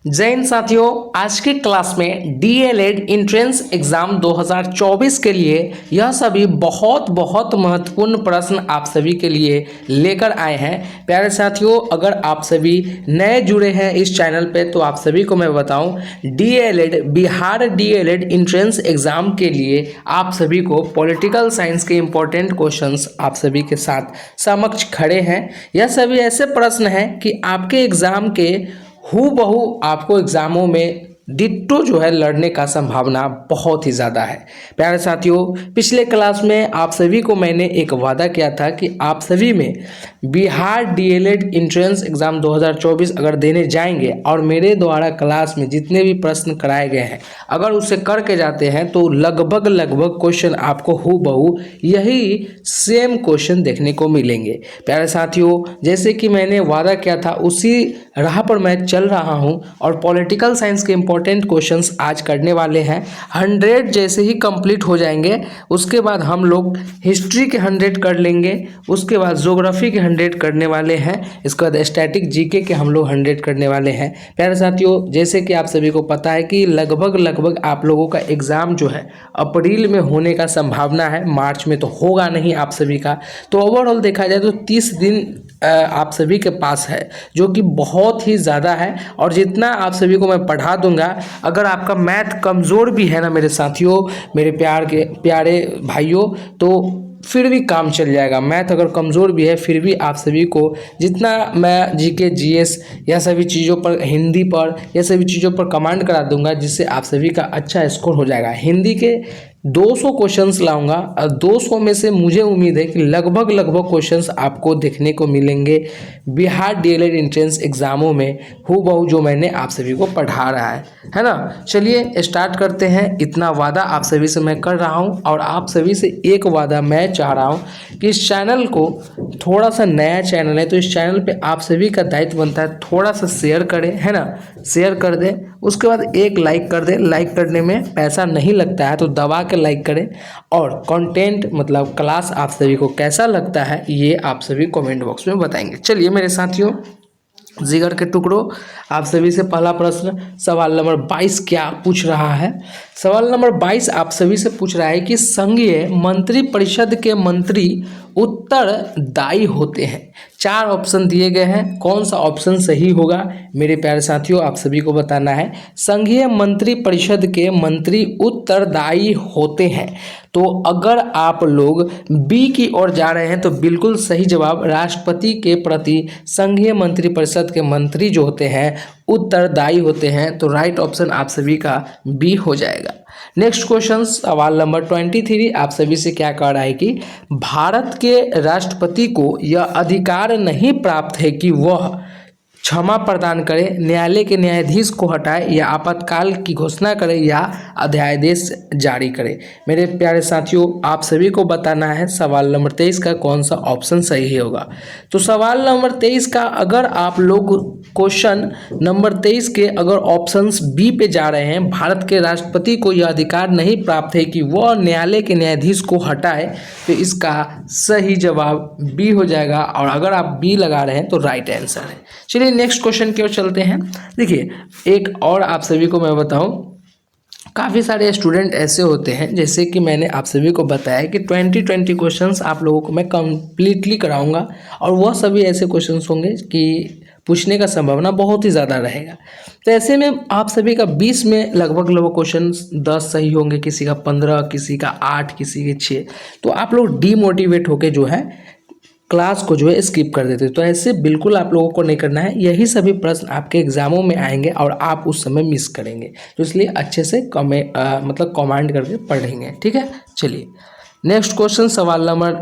जय हिंद साथियों, आज के क्लास में डीएलएड एंट्रेंस एग्जाम 2024 के लिए यह सभी बहुत बहुत महत्वपूर्ण प्रश्न आप सभी के लिए लेकर आए हैं। प्यारे साथियों, अगर आप सभी नए जुड़े हैं इस चैनल पे तो आप सभी को मैं बताऊं, DElEd Bihar DElEd entrance exam के लिए आप सभी को पॉलिटिकल साइंस के इंपॉर्टेंट क्वेश्चंस आप सभी के साथ समक्ष खड़े हैं। यह सभी ऐसे प्रश्न हैं कि आपके एग्जाम के हूबहू आपको एग्जामों में डिट्टो जो है लड़ने का संभावना बहुत ही ज़्यादा है। प्यारे साथियों, पिछले क्लास में आप सभी को मैंने एक वादा किया था कि आप सभी में बिहार डीएलएड एंट्रेंस एग्ज़ाम 2024 अगर देने जाएंगे और मेरे द्वारा क्लास में जितने भी प्रश्न कराए गए हैं अगर उसे करके जाते हैं तो लगभग क्वेश्चन आपको हूबहू यही सेम क्वेश्चन देखने को मिलेंगे। प्यारे साथियों, जैसे कि मैंने वादा किया था उसी राह पर मैं चल रहा हूं और पॉलिटिकल साइंस के इंपॉर्टेंट क्वेश्चंस आज करने वाले हैं। 100 जैसे ही कंप्लीट हो जाएंगे उसके बाद हम लोग हिस्ट्री के 100 कर लेंगे, उसके बाद ज्योग्राफी के 100 करने वाले हैं, इसके बाद स्टैटिक जीके के हम लोग 100 करने वाले हैं। प्यारे साथियों, जैसे कि आप सभी को पता है कि लगभग आप लोगों का एग्ज़ाम जो है अप्रैल में होने का संभावना है, मार्च में तो होगा नहीं आप सभी का। तो ओवरऑल देखा जाए तो 30 दिन आप सभी के पास है, जो कि बहुत ही ज़्यादा है। और जितना आप सभी को मैं पढ़ा दूंगा, अगर आपका मैथ कमज़ोर भी है ना मेरे साथियों, मेरे प्यारे भाइयों, तो फिर भी काम चल जाएगा। मैथ अगर कमज़ोर भी है फिर भी आप सभी को जितना मैं जीके जीएस या सभी चीज़ों पर, हिंदी पर, या सभी चीज़ों पर कमांड करा दूंगा, जिससे आप सभी का अच्छा स्कोर हो जाएगा। हिंदी के 200 क्वेश्चंस लाऊंगा और 200 में से मुझे उम्मीद है कि लगभग क्वेश्चंस आपको देखने को मिलेंगे बिहार डीएलएड एंट्रेंस एग्जामों में हूबहू जो मैंने आप सभी को पढ़ा रहा है ना। चलिए स्टार्ट करते हैं। इतना वादा आप सभी से मैं कर रहा हूं और आप सभी से एक वादा मैं चाह रहा हूं कि इस चैनल को, थोड़ा सा नया चैनल है तो इस चैनल पे आप सभी का दायित्व बनता है थोड़ा सा शेयर करें, है ना, शेयर कर दें, उसके बाद एक लाइक कर दें। लाइक करने में पैसा नहीं लगता है तो दबा के लाइक करें। और कंटेंट मतलब क्लास आप सभी को कैसा लगता है ये आप सभी कमेंट बॉक्स में बताएंगे। चलिए मेरे साथियों, जिगर के टुकड़ों, आप सभी से पहला प्रश्न सवाल नंबर 22 क्या पूछ रहा है। सवाल नंबर 22 आप सभी से पूछ रहा है कि संघीय मंत्री परिषद के मंत्री उत्तरदायी होते हैं। 4 ऑप्शन दिए गए हैं, कौन सा ऑप्शन सही होगा मेरे प्यारे साथियों आप सभी को बताना है। संघीय मंत्री परिषद के मंत्री उत्तरदायी होते हैं, तो अगर आप लोग बी की ओर जा रहे हैं तो बिल्कुल सही जवाब, राष्ट्रपति के प्रति संघीय मंत्री परिषद के मंत्री जो होते हैं उत्तरदायी होते हैं, तो राइट ऑप्शन आप सभी का बी हो जाएगा। नेक्स्ट क्वेश्चन सवाल नंबर 23 आप सभी से क्या कह रहा है कि भारत के राष्ट्रपति को यह अधिकार नहीं प्राप्त है कि वह क्षमा प्रदान करे, न्यायालय के न्यायाधीश को हटाए, या आपातकाल की घोषणा करे, या अध्यादेश जारी करे। मेरे प्यारे साथियों, आप सभी को बताना है सवाल नंबर 23 का कौन सा ऑप्शन सही होगा। तो सवाल नंबर 23 का अगर आप लोग क्वेश्चन नंबर 23 के अगर ऑप्शंस बी पे जा रहे हैं, भारत के राष्ट्रपति को यह अधिकार नहीं प्राप्त है कि वह न्यायालय के न्यायाधीश को हटाए, तो इसका सही जवाब बी हो जाएगा। और अगर आप बी लगा रहे हैं तो राइट आंसर है। चलिए नेक्स्ट क्वेश्चन की ओर चलते हैं। देखिए, एक और आप सभी को मैं बताऊं, काफ़ी सारे स्टूडेंट ऐसे होते हैं, जैसे कि मैंने आप सभी को बताया कि 20 क्वेश्चंस आप लोगों को मैं कंप्लीटली कराऊंगा और वह सभी ऐसे क्वेश्चंस होंगे कि पूछने का संभावना बहुत ही ज़्यादा रहेगा। तो ऐसे में आप सभी का 20 में लगभग क्वेश्चन 10 सही होंगे, किसी का 15, किसी का 8, किसी के 6। तो आप लोग डीमोटिवेट होके जो है क्लास को जो है स्किप कर देते। तो ऐसे बिल्कुल आप लोगों को नहीं करना है। यही सभी प्रश्न आपके एग्जामों में आएंगे और आप उस समय मिस करेंगे, तो इसलिए अच्छे से कमांड करके पढ़ेंगे, ठीक है। चलिए नेक्स्ट क्वेश्चन सवाल नंबर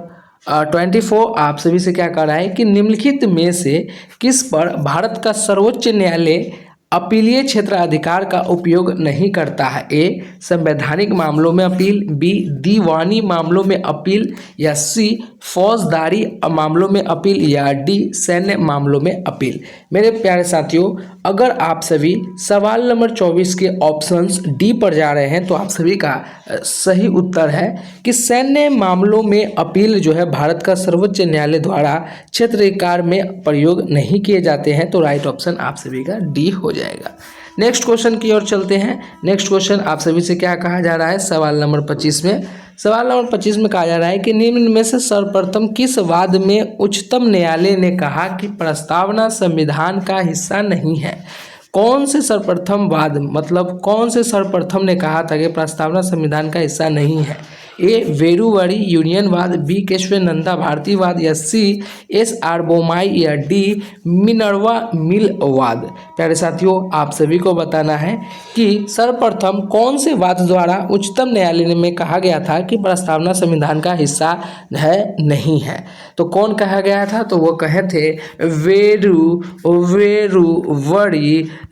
24 आप सभी से क्या कह रहा है कि निम्नलिखित में से किस पर भारत का सर्वोच्च न्यायालय अपीलीय क्षेत्राधिकार का उपयोग नहीं करता है। ए, संवैधानिक मामलों में अपील, बी, दीवानी मामलों में अपील, या सी, फौजदारी मामलों में अपील, या डी, सैन्य मामलों में अपील। मेरे प्यारे साथियों, अगर आप सभी सवाल नंबर 24 के ऑप्शंस डी पर जा रहे हैं तो आप सभी का सही उत्तर है कि सैन्य मामलों में अपील जो है भारत का सर्वोच्च न्यायालय द्वारा क्षेत्राधिकार में प्रयोग नहीं किए जाते हैं, तो राइट ऑप्शन आप सभी का डी हो जाएगा। नेक्स्ट क्वेश्चन की ओर चलते हैं। नेक्स्ट क्वेश्चन आप सभी से क्या कहा जा रहा है सवाल नंबर 25 में। सवाल नंबर 25 में कहा जा रहा है कि निम्न में से सर्वप्रथम किस वाद में उच्चतम न्यायालय ने कहा कि प्रस्तावना संविधान का हिस्सा नहीं है। कौन से सर्वप्रथम वाद, मतलब कौन से सर्वप्रथम ने कहा था कि प्रस्तावना संविधान का हिस्सा नहीं है। ए वेरुवरी यूनियनवाद, बी केशवानंदा भारतीवाद, या सी एस.आर. बोमाई, या डी मिनर्वा मिलवाद। प्यारे साथियों, आप सभी को बताना है कि सर्वप्रथम कौन से वाद द्वारा उच्चतम न्यायालय में कहा गया था कि प्रस्तावना संविधान का हिस्सा है नहीं है। तो कौन कहा गया था, तो वो कहे थे वेरुवरी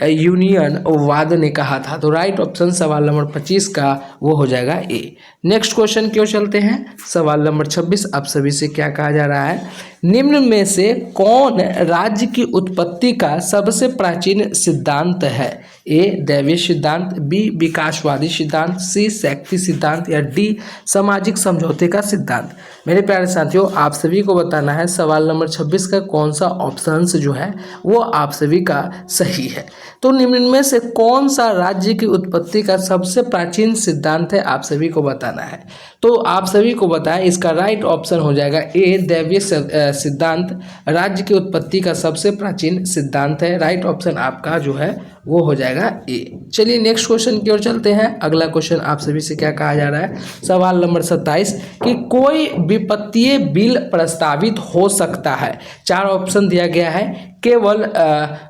यूनियनवाद ने कहा था। तो राइट ऑप्शन सवाल नंबर 25 का वो हो जाएगा ए। नेक्स्ट क्वेश्चन की ओर चलते हैं। सवाल नंबर 26 आप सभी से क्या कहा जा रहा है। निम्न में से कौन राज्य की उत्पत्ति का सबसे प्राचीन सिद्धांत है। ए दैवीय सिद्धांत, बी विकासवादी सिद्धांत, सी शक्ति सिद्धांत, या डी सामाजिक समझौते का सिद्धांत। मेरे प्यारे साथियों, आप सभी को बताना है सवाल नंबर 26 का कौन सा ऑप्शन जो है वो आप सभी का सही है। तो निम्न में से कौन सा राज्य की उत्पत्ति का सबसे प्राचीन सिद्धांत है, आप सभी को बताना है। तो आप सभी को बताएं, इसका राइट ऑप्शन हो जाएगा ए दैवीय सिद्धांत राज्य की उत्पत्ति का सबसे प्राचीन सिद्धांत है। राइट ऑप्शन आपका जो है वो हो जाएगा ए। चलिए नेक्स्ट क्वेश्चन की ओर चलते हैं। अगला क्वेश्चन आप सभी से क्या कहा जा रहा है। सवाल नंबर 27 कि कोई विपत्तीय बिल प्रस्तावित हो सकता है। 4 ऑप्शन दिया गया है, केवल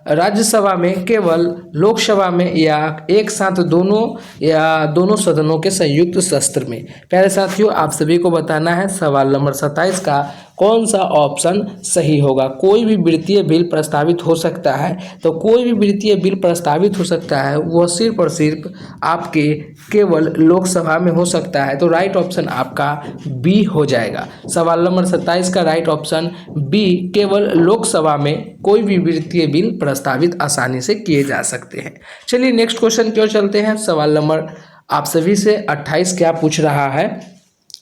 राज्यसभा में, केवल लोकसभा में, या एक साथ दोनों, या दोनों सदनों के संयुक्त सत्र में। प्यारे साथियों, आप सभी को बताना है सवाल नंबर 27 का कौन सा ऑप्शन सही होगा। कोई भी वित्तीय बिल प्रस्तावित हो सकता है, तो कोई भी वित्तीय बिल प्रस्तावित हो सकता है वह सिर्फ और सिर्फ आपके केवल लोकसभा में हो सकता है। तो राइट ऑप्शन आपका बी हो जाएगा। सवाल नंबर 27 का राइट ऑप्शन बी, केवल लोकसभा में कोई भी वित्तीय बिल प्रस्तावित आसानी से किए जा सकते हैं। चलिए नेक्स्ट क्वेश्चन की ओर चलते हैं। सवाल नंबर आप सभी से 28 क्या पूछ रहा है।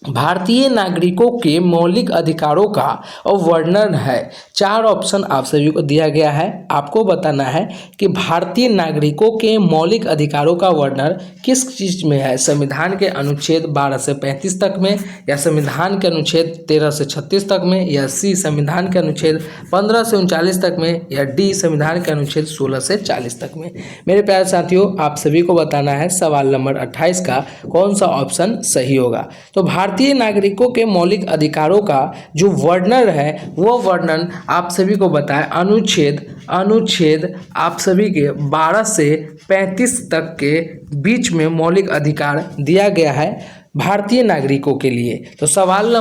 भारतीय नागरिकों के मौलिक अधिकारों का वर्णन है। 4 ऑप्शन आप सभी को दिया गया है। आपको बताना है कि भारतीय नागरिकों के मौलिक अधिकारों का वर्णन किस चीज़ में है। संविधान के अनुच्छेद 12 से 35 तक में, या संविधान के अनुच्छेद 13 से 36 तक में, या सी संविधान के अनुच्छेद 15 से 39 तक में, या डी संविधान के अनुच्छेद 16 से 40 तक में। मेरे प्यारे साथियों, आप सभी को बताना है सवाल नंबर 28 का कौन सा ऑप्शन सही होगा। तो भारतीय नागरिकों के मौलिक अधिकारों का जो वर्णन है वो वर्णन आप सभी को बताएं अनुच्छेद आप सभी के 12 से 35 तक के बीच में मौलिक अधिकार दिया गया है भारतीय नागरिकों के लिए। तो सवाल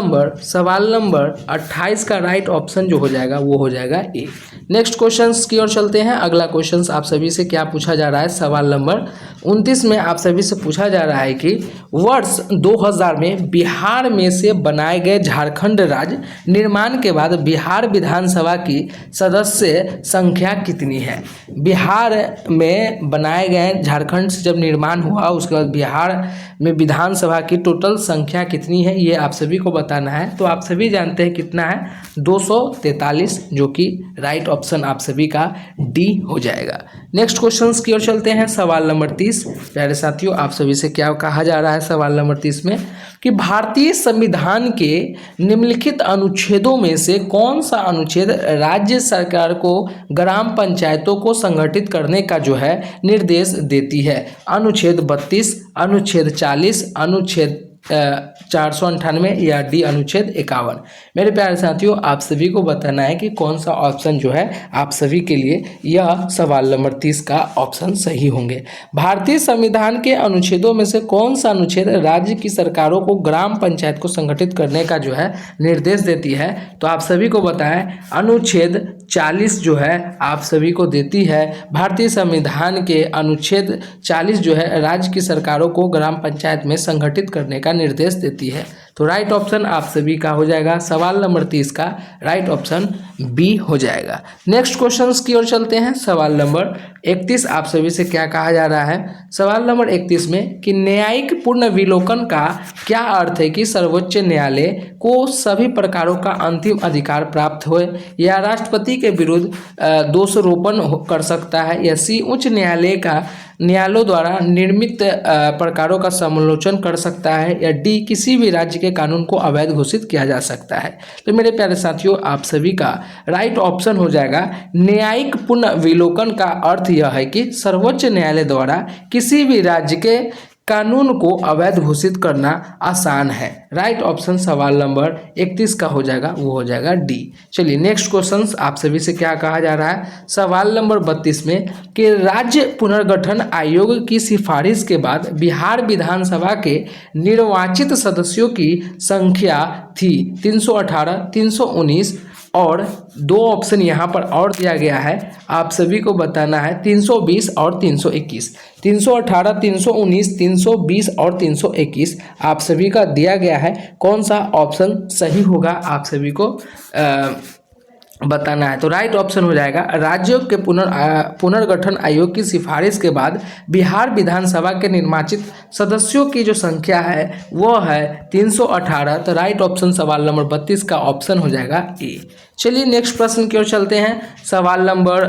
नंबर 28 का राइट ऑप्शन जो हो जाएगा वो हो जाएगा ए। नेक्स्ट क्वेश्चंस की ओर चलते हैं। अगला क्वेश्चंस आप सभी से क्या पूछा जा रहा है। सवाल नंबर 29 में आप सभी से पूछा जा रहा है कि वर्ष 2000 में बिहार में से बनाए गए झारखंड राज्य निर्माण के बाद बिहार विधानसभा की सदस्य संख्या कितनी है। बिहार में बनाए गए झारखंड से जब निर्माण हुआ उसके बाद बिहार में विधानसभा की टोटल संख्या कितनी है ये आप सभी को बताना है। तो आप सभी जानते हैं कितना है 243, जो कि राइट ऑप्शन आप सभी का डी हो जाएगा। नेक्स्ट क्वेश्चंस की ओर चलते हैं। सवाल नंबर 30 प्यारे साथियों, आप सभी से क्या कहा जा रहा है सवाल नंबर 30 में कि भारतीय संविधान के निम्नलिखित अनुच्छेदों में से कौन सा अनुच्छेद राज्य सरकार को ग्राम पंचायतों को संगठित करने का जो है निर्देश देती है। अनुच्छेद 32, अनुच्छेद 40, अनुच्छेद 498 या डी अनुच्छेद 51। मेरे प्यारे साथियों, आप सभी को बताना है कि कौन सा ऑप्शन जो है आप सभी के लिए यह सवाल नंबर 30 का ऑप्शन सही होंगे। भारतीय संविधान के अनुच्छेदों में से कौन सा अनुच्छेद राज्य की सरकारों को ग्राम पंचायत को संगठित करने का जो है निर्देश देती है। तो आप सभी को बताएं अनुच्छेद 40 जो है आप सभी को देती है। भारतीय संविधान के अनुच्छेद 40 जो है राज्य की सरकारों को ग्राम पंचायत में संगठित करने का निर्देश देती है। तो राइट ऑप्शन आप सभी का हो जाएगा सवाल नंबर 30 का राइट ऑप्शन बी हो जाएगा। नेक्स्ट क्वेश्चंस की ओर चलते हैं। सवाल नंबर 31 आप सभी से क्या कहा जा रहा है। सवाल नंबर 31 में कि न्यायिक पुनर्विलोकन का क्या अर्थ है कि सर्वोच्च न्यायालय को सभी प्रकारों का अंतिम अधिकार प्राप्त हो, या राष्ट्रपति के विरुद्ध दोषारोपण कर सकता है, या सी उच्च न्यायालय का न्यायालयों द्वारा निर्मित प्रकारों का समालोचन कर सकता है, या डी किसी भी राज्य के कानून को अवैध घोषित किया जा सकता है। तो मेरे प्यारे साथियों आप सभी का राइट ऑप्शन हो जाएगा न्यायिक पुनर्विलोकन का अर्थ यह है कि सर्वोच्च न्यायालय द्वारा किसी भी राज्य के कानून को अवैध घोषित करना आसान है। राइट ऑप्शन सवाल नंबर 31 का हो जाएगा, वो हो जाएगा डी। चलिए नेक्स्ट क्वेश्चन आप सभी से क्या कहा जा रहा है। सवाल नंबर 32 में कि राज्य पुनर्गठन आयोग की सिफारिश के बाद बिहार विधानसभा के निर्वाचित सदस्यों की संख्या थी 318, 319 और दो ऑप्शन यहाँ पर और दिया गया है, आप सभी को बताना है 320 और 321। 318, 319, 320 और 321 आप सभी का दिया गया है। कौन सा ऑप्शन सही होगा आप सभी को बताना है। तो राइट ऑप्शन हो जाएगा राज्यों के पुनर्गठन आयोग की सिफारिश के बाद बिहार विधानसभा के निर्वाचित सदस्यों की जो संख्या है वो है 318। तो राइट ऑप्शन सवाल नंबर 32 का ऑप्शन हो जाएगा ए। चलिए नेक्स्ट प्रश्न की ओर चलते हैं। सवाल नंबर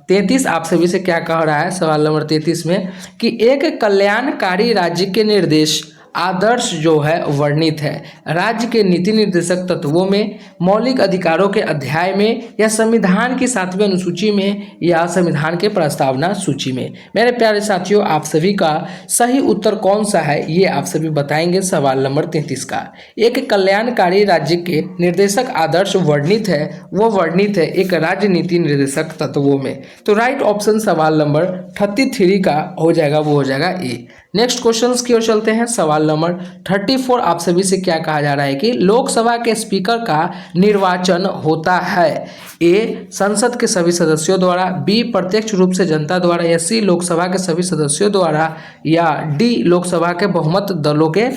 33 आप सभी से क्या कह रहा है। सवाल नंबर 33 में कि एक कल्याणकारी राज्य के निर्देश आदर्श जो है वर्णित है राज्य के नीति निर्देशक तत्वों में, मौलिक अधिकारों के अध्याय में, या संविधान की 7वीं अनुसूची में, या संविधान के प्रस्तावना सूची में। मेरे प्यारे साथियों आप सभी का सही उत्तर कौन सा है ये आप सभी बताएंगे सवाल नंबर 33 का। एक कल्याणकारी राज्य के निर्देशक आदर्श वर्णित है, वो वर्णित है एक राज्य नीति निर्देशक तत्वों में। तो राइट ऑप्शन सवाल नंबर 33 का हो जाएगा, वो हो जाएगा ए। नेक्स्ट क्वेश्चंस की ओर चलते हैं। सवाल नंबर 34 आप सभी से क्या कहा जा रहा है कि लोकसभा के स्पीकर का निर्वाचन होता है। ए संसद के सभी सदस्यों द्वारा, बी प्रत्यक्ष रूप से जनता द्वारा, या सी लोकसभा के सभी सदस्यों द्वारा, या डी लोकसभा के बहुमत दलों के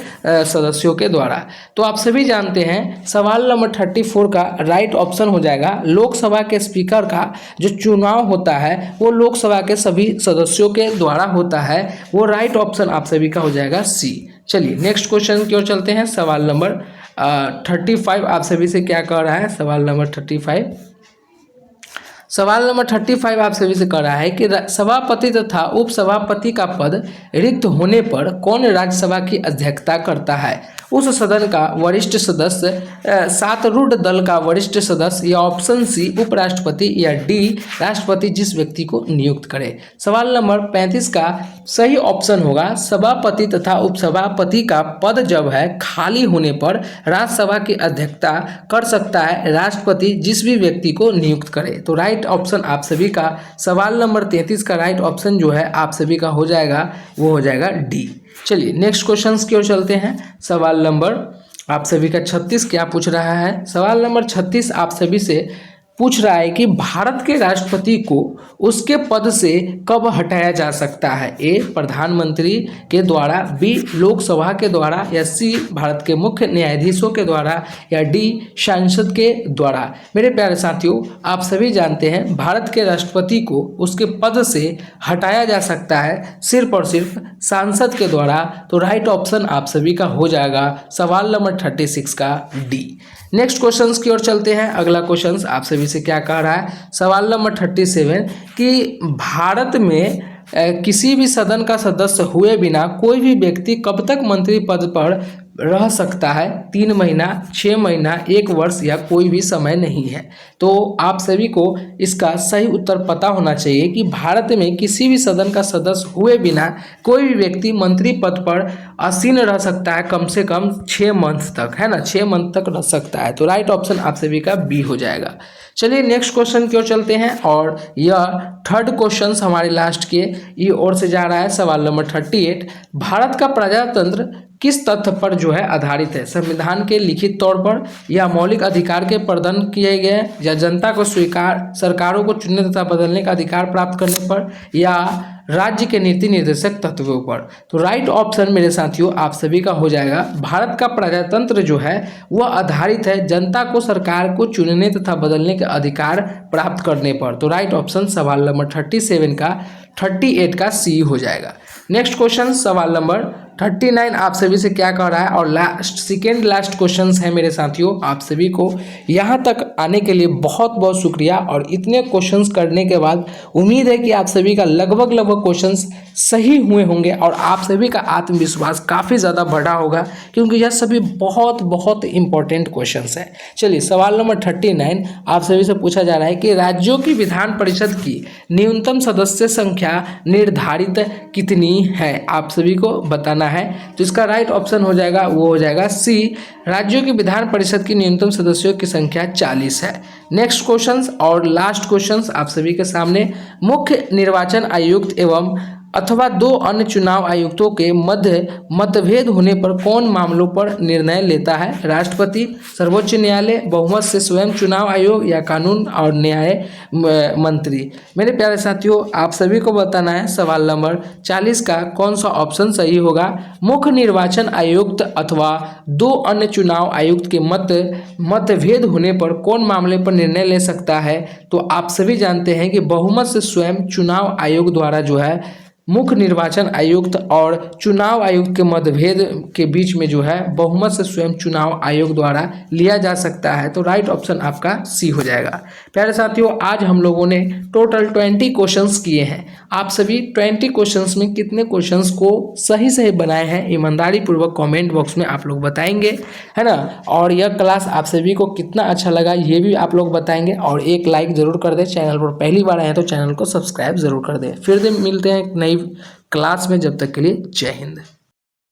सदस्यों के द्वारा। तो आप सभी जानते हैं सवाल नंबर 34 का राइट ऑप्शन हो जाएगा लोकसभा के स्पीकर का जो चुनाव होता है वो लोकसभा के सभी सदस्यों के द्वारा होता है, वो राइट ऑप्शन आप सभी का हो जाएगा सी। चलिए नेक्स्ट क्वेश्चन की ओर चलते हैं। सवाल नंबर 35 आप सभी से क्या कह रहा है। सवाल नंबर 35 आप सभी से कह रहा है कि सभापति तथा उपसभापति का पद रिक्त होने पर कौन राज्यसभा की अध्यक्षता करता है। उस सदन का वरिष्ठ सदस्य, शातारूढ़ दल का वरिष्ठ सदस्य, या ऑप्शन सी उपराष्ट्रपति, या डी राष्ट्रपति जिस व्यक्ति को नियुक्त करे। सवाल नंबर 35 का सही ऑप्शन होगा सभापति तथा उपसभापति का पद जब है खाली होने पर राज्यसभा की अध्यक्षता कर सकता है राष्ट्रपति जिस भी व्यक्ति को नियुक्त करे। तो राइट ऑप्शन आप सभी का सवाल नंबर 33 का राइट ऑप्शन जो है आप सभी का हो जाएगा, वो हो जाएगा डी। चलिए नेक्स्ट क्वेश्चंस की ओर चलते हैं। सवाल नंबर आप सभी का 36 क्या पूछ रहा है। सवाल नंबर 36 आप सभी से पूछ रहा है कि भारत के राष्ट्रपति को उसके पद से कब हटाया जा सकता है। ए प्रधानमंत्री के द्वारा, बी लोकसभा के द्वारा, या सी भारत के मुख्य न्यायाधीशों के द्वारा, या डी संसद के द्वारा। मेरे प्यारे साथियों आप सभी जानते हैं भारत के राष्ट्रपति को उसके पद से हटाया जा सकता है सिर्फ और सिर्फ सांसद के द्वारा। तो राइट ऑप्शन आप सभी का हो जाएगा सवाल नंबर 36 का डी। नेक्स्ट क्वेश्चंस की ओर चलते हैं। अगला क्वेश्चंस आप सभी से क्या कह रहा है। सवाल नंबर 37 कि भारत में किसी भी सदन का सदस्य हुए बिना कोई भी व्यक्ति कब तक मंत्री पद पर रह सकता है। 3 महीना, 6 महीना, 1 वर्ष, या कोई भी समय नहीं है। तो आप सभी को इसका सही उत्तर पता होना चाहिए कि भारत में किसी भी सदन का सदस्य हुए बिना कोई भी व्यक्ति मंत्री पद पर आसीन रह सकता है कम से कम 6 मंथ तक, है ना, 6 मंथ तक रह सकता है। तो राइट ऑप्शन आप सभी का बी हो जाएगा। चलिए नेक्स्ट क्वेश्चन की ओर चलते हैं और यह थर्ड क्वेश्चन हमारे लास्ट के ये ओर से जा रहा है। सवाल नंबर 38 भारत का प्रजातंत्र किस तथ्य पर जो है आधारित है? संविधान के लिखित तौर पर, या मौलिक अधिकार के प्रदान किए गए, या जनता को स्वीकार सरकारों को चुनने तथा बदलने का अधिकार प्राप्त करने पर, या राज्य के नीति निर्देशक तत्वों पर? तो राइट ऑप्शन मेरे साथियों आप सभी का हो जाएगा, भारत का प्रजातंत्र जो है वह आधारित है जनता को सरकार को चुनने तथा बदलने के अधिकार प्राप्त करने पर। तो राइट ऑप्शन सवाल नंबर 38 का सी हो जाएगा। नेक्स्ट क्वेश्चन सवाल नंबर 39 आप सभी से क्या कह रहा है, और सेकेंड लास्ट क्वेश्चन है मेरे साथियों। आप सभी को यहाँ तक आने के लिए बहुत बहुत शुक्रिया, और इतने क्वेश्चंस करने के बाद उम्मीद है कि आप सभी का लगभग क्वेश्चंस सही हुए होंगे और आप सभी का आत्मविश्वास काफ़ी ज़्यादा बढ़ा होगा, क्योंकि यह सभी बहुत बहुत इंपॉर्टेंट क्वेश्चंस हैं। चलिए सवाल नंबर 39 आप सभी से पूछा जा रहा है कि राज्यों की विधान परिषद की न्यूनतम सदस्य संख्या निर्धारित कितनी है? आप सभी को बताना है। तो इसका राइट ऑप्शन हो जाएगा, वो हो जाएगा सी, राज्यों की विधान परिषद की न्यूनतम सदस्यों की संख्या 40 है। नेक्स्ट क्वेश्चंस और लास्ट क्वेश्चंस आप सभी के सामने, मुख्य निर्वाचन आयुक्त एवं अथवा दो अन्य चुनाव आयुक्तों के मध्य मतभेद होने पर कौन मामलों पर निर्णय लेता है? राष्ट्रपति, सर्वोच्च न्यायालय, बहुमत से स्वयं चुनाव आयोग, या कानून और न्याय मंत्री? मेरे प्यारे साथियों आप सभी को बताना है सवाल नंबर 40 का कौन सा ऑप्शन सही होगा। मुख्य निर्वाचन आयुक्त अथवा दो अन्य चुनाव आयुक्त के मतभेद होने पर कौन मामले पर निर्णय ले सकता है? तो आप सभी जानते हैं कि बहुमत से स्वयं चुनाव आयोग द्वारा जो है मुख्य निर्वाचन आयुक्त और चुनाव आयुक्त के मतभेद के बीच में जो है बहुमत से स्वयं चुनाव आयोग द्वारा लिया जा सकता है। तो राइट ऑप्शन आपका सी हो जाएगा। प्यारे साथियों आज हम लोगों ने टोटल 20 क्वेश्चंस किए हैं। आप सभी 20 क्वेश्चंस में कितने क्वेश्चंस को सही बनाए हैं ईमानदारी पूर्वक कमेंट बॉक्स में आप लोग बताएंगे, है ना। और यह क्लास आप सभी को कितना अच्छा लगा ये भी आप लोग बताएंगे, और एक लाइक ज़रूर कर दें। चैनल पर पहली बार आए हैं तो चैनल को सब्सक्राइब ज़रूर कर दें। फिर मिलते हैं एक नई क्लास में, जब तक के लिए जय हिंद।